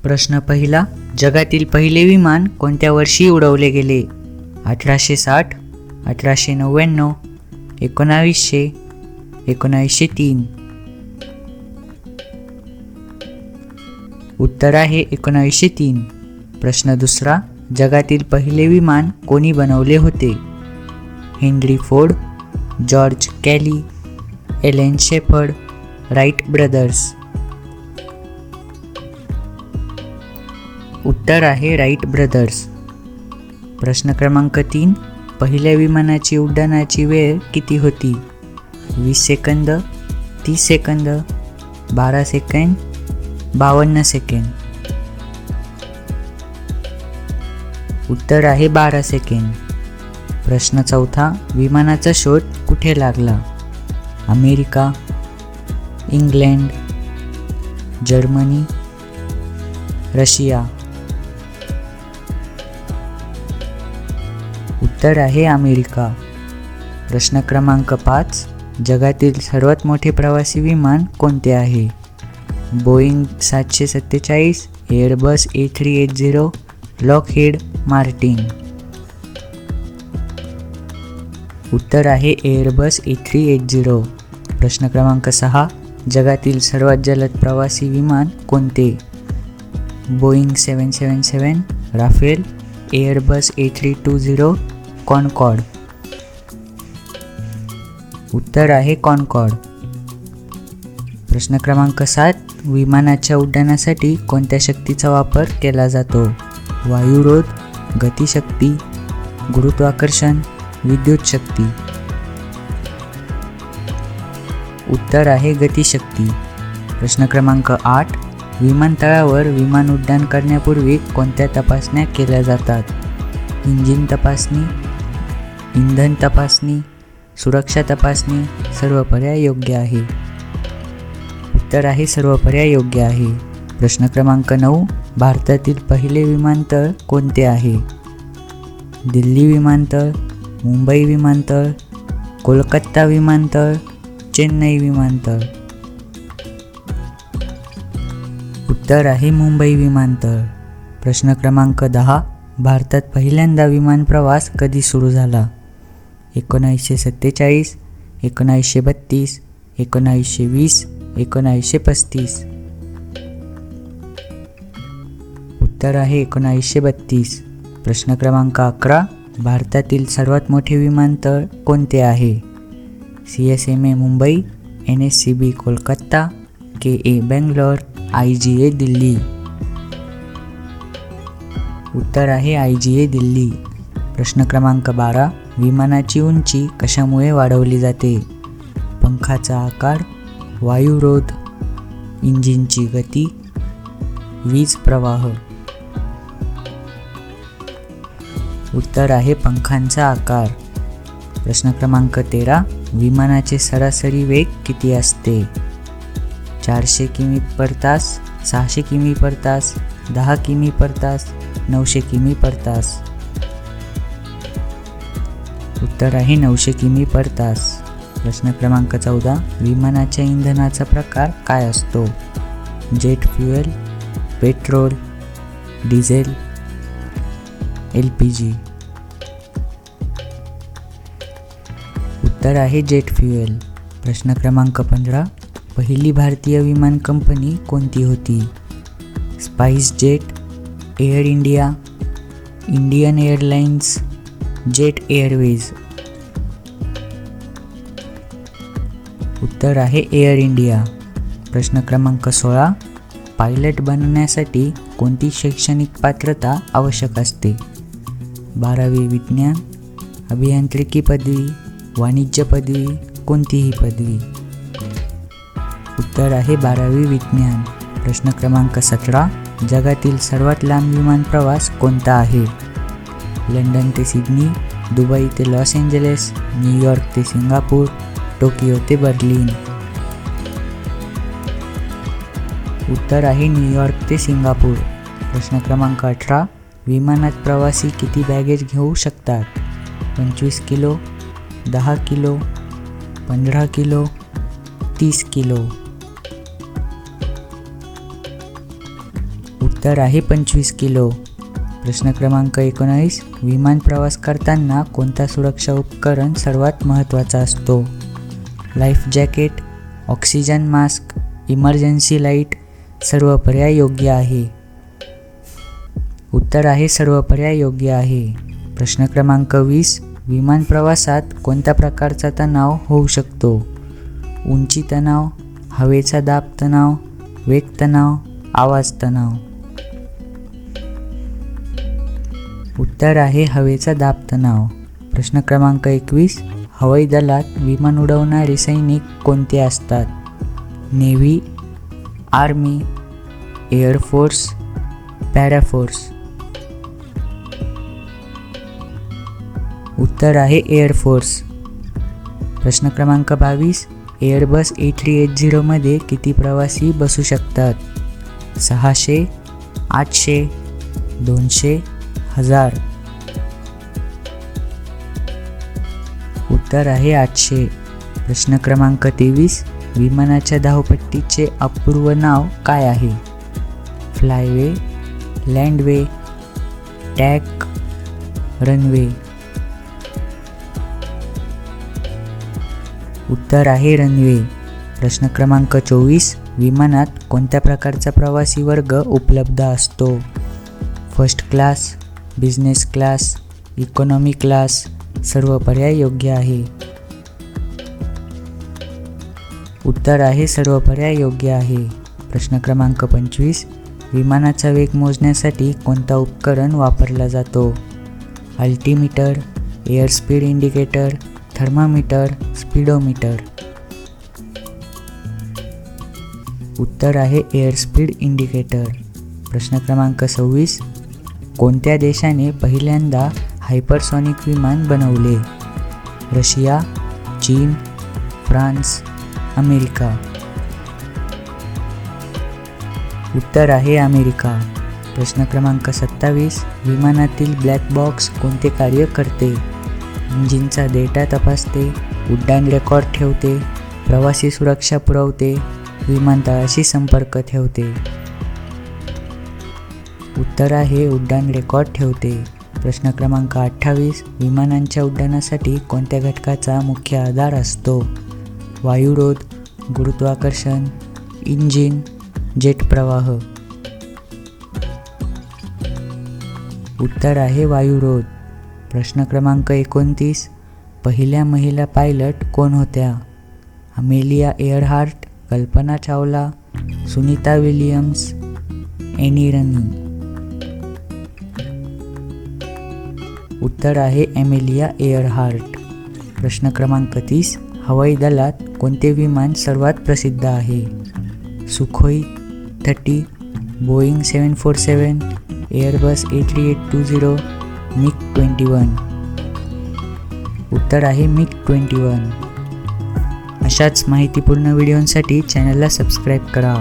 प्रश्न पहिला, जगातील पहिले विमान कोणत्या वर्षी उडवले गेले? 1860, 1899, 1900, 1903. उत्तर आहे 1903. प्रश्न दुसरा, जगातील पहिले विमान कोणी बनवले होते? Henry Ford, George Cayley, Alan Shepard, Wright brothers. उत्तर आहे राईट ब्रदर्स. प्रश्न क्रमांक 3, पहिल्या विमानाची उड्डाणाची वेळ किती होती? 20 सेकंद, 30 सेकंद, 12 सेकंद, 52 सेकंद. उत्तर आहे 12 सेकंद. प्रश्न चौथा, विमानाचा शोध कुठे लागला? America, England, Germany, Russia. उत्तर आहे अमेरिका. प्रश्न क्रमांक 5, जगातील सर्वात मोठे प्रवासी विमान कोणते आहे? Boeing 747, Airbus A380, Lockheed Martin. उत्तर आहे एअरबस A380. प्रश्न क्रमांक 6, जगातील सर्वात जलद प्रवासी विमान कोणते? Boeing 777, Rafale, Airbus A320, Concorde. उत्तर आहे कॉनकॉर्ड. प्रश्न क्रमांक 7, विमानाच्या उड्डाणासाठी कोणत्या शक्तीचा वापर केला जातो? वायुरोध, गतिशक्ती, गुरुत्वाकर्षण, विद्युत शक्ती. उत्तर आहे गतिशक्ती. प्रश्न क्रमांक 8, विमानतळावर विमान उड्डाण करण्यापूर्वी कोणत्या तपासण्या केल्या जातात? इंजिन तपासणी, इंधन तपासणी, सुरक्षा तपासणी, सर्व पर्याय योग्य आहे. उत्तर आहे सर्व पर्याय योग्य आहे. प्रश्न क्रमांक 9, भारतातील पहिले विमानतळ कोणते आहे? दिल्ली विमानतळ, मुंबई विमानतळ, कोलकाता विमानतळ, चेन्नई विमानतळ. उत्तर आहे मुंबई विमानतळ. प्रश्न क्रमांक 10, भारतात पहिल्यांदा विमान प्रवास कधी सुरू झाला? 1947, 1932, 1920, 1935. उत्तर आहे 1932. प्रश्न क्रमांक 11, भारतातील सर्वात मोठे विमानतळ कोणते आहे? CSMA Mumbai, NSCB Kolkata, KA Bangalore, IGA Delhi. उत्तर आहे IGA दिल्ली. प्रश्न क्रमांक 12, विमानाची उंची कशामुळे वाढवली जाते? पंखाचा आकार, वायुरोध, इंजिनची गती, वीज प्रवाह. उत्तर आहे पंखांचा आकार. प्रश्न क्रमांक 13, विमानाचे सरासरी वेग किती असते? 400 किमी पर तास, 600 किमी पर तास, 10 किमी पर तास, 900 किमी पर तास. उत्तर आहे 900 किमी पर तास. प्रश्न क्रमांक 14, विमानाच्या इंधनाचा प्रकार काय असतो? Jet fuel, petrol, diesel, LPG. उत्तर आहे जेट फ्युएल. प्रश्न क्रमांक 15, पहिली भारतीय विमान कंपनी कोणती होती? Spice jet, air India, Indian airlines, jet airways. उत्तर आहे एअर इंडिया. प्रश्न क्रमांक 16, पायलट बनण्यासाठी कोणती शैक्षणिक पात्रता आवश्यक असते? 12वी विज्ञान, अभियांत्रिकी पदवी, वाणिज्य पदवी, कोणतीही पदवी. उत्तर आहे 12वी विज्ञान. प्रश्न क्रमांक 17, जगातील सर्वात लांब विमान प्रवास कोणता आहे? लंडन ते सिडनी, दुबई ते लॉस एंजलिस, न्यूयॉर्क ते सिंगापूर, टोकियो ते बर्लिन. उत्तर आहे न्यूयॉर्क ते सिंगापूर. प्रश्न क्रमांक 18, विमानात प्रवासी किती बॅगेज घेऊ शकतात? 25 किलो, 10 किलो, 15 किलो, 30 किलो. उत्तर आहे 25 किलो. प्रश्न क्रमांक 19. विमान प्रवास करताना कोणता सुरक्षा उपकरण सर्वात महत्त्वाचा असतो? Life jacket, oxygen mask, emergency light. सर्व पर्याय योग्य आहे. उत्तर आहे सर्व पर्याय योग्य आहे. प्रश्न क्रमांक 20. विमान प्रवासात कोणत्या प्रकारचा तणाव होऊ शकतो? उंची तणाव, हवेचा दाब तणाव, वेग तणाव, आवाज तणाव. उत्तर आहे हवेचा दाब तणाव. प्रश्न क्रमांक 21. हवाई दलात विमान उडवणारे सैनिक कोणते असतात? Navy, army, air force, para force. उत्तर आहे एअरफोर्स. प्रश्न क्रमांक 22. एअरबस A380 मध्ये किती प्रवासी बसू शकतात? 600, 800, 200, 1000. उत्तर आहे 800. प्रश्न क्रमांक 23. विमानाच्या धावपट्टीचे अपूर्व नाव काय आहे? Flyway, लँडवे, tack, runway. उत्तर आहे रनवे. प्रश्न क्रमांक 24. विमानात कोणत्या प्रकारचा प्रवासी वर्ग उपलब्ध असतो? First class, business class, economy class. सर्व पर्याय योग्य आहे. उत्तर आहे सर्व पर्याय योग्य आहे. प्रश्न क्रमांक 25. विमानाचा वेग मोजण्यासाठी कोणता उपकरण वापरला जातो? Altimeter, airspeed indicator, thermometer, speedometer. उत्तर आहे एअर स्पीड इंडिकेटर. प्रश्न क्रमांक 26. कोणत्या देशाने पहिल्यांदा हायपरसॉनिक विमान बनवले? रशिया, चीन, फ्रान्स, अमेरिका. उत्तर आहे अमेरिका. प्रश्न क्रमांक 27. विमानातील ब्लॅक बॉक्स कोणते कार्य करते? इंजिनचा डेटा तपासते, उड्डाण रेकॉर्ड ठेवते, प्रवासी सुरक्षा पुरवते, विमानतळाशी संपर्क ठेवते. उत्तर आहे उड्डाण रेकॉर्ड ठेवते. प्रश्न क्रमांक 28. विमानांच्या उड्डाणासाठी कोणत्या घटकाचा मुख्य आधार असतो? वायुरोध, गुरुत्वाकर्षण, इंजिन, जेट प्रवाह. उत्तर आहे वायुरोध. प्रश्न क्रमांक 29. पहिल्या महिला पायलट कोण होत्या? Amelia एअरहार्ट, Kalpana Chawla, Sunita Williams, any runny. उत्तर आहे एमेलिया एअरहार्ट. प्रश्न क्रमांक 30. हवाई दलात कोणते विमान सर्वात प्रसिद्ध आहे? Sukhoi 30, Boeing 747, Airbus A320, MiG-21. उत्तर आहे MiG-21. अशाच माहितीपूर्ण व्हिडिओंसाठी चॅनलला सबस्क्राईब करा.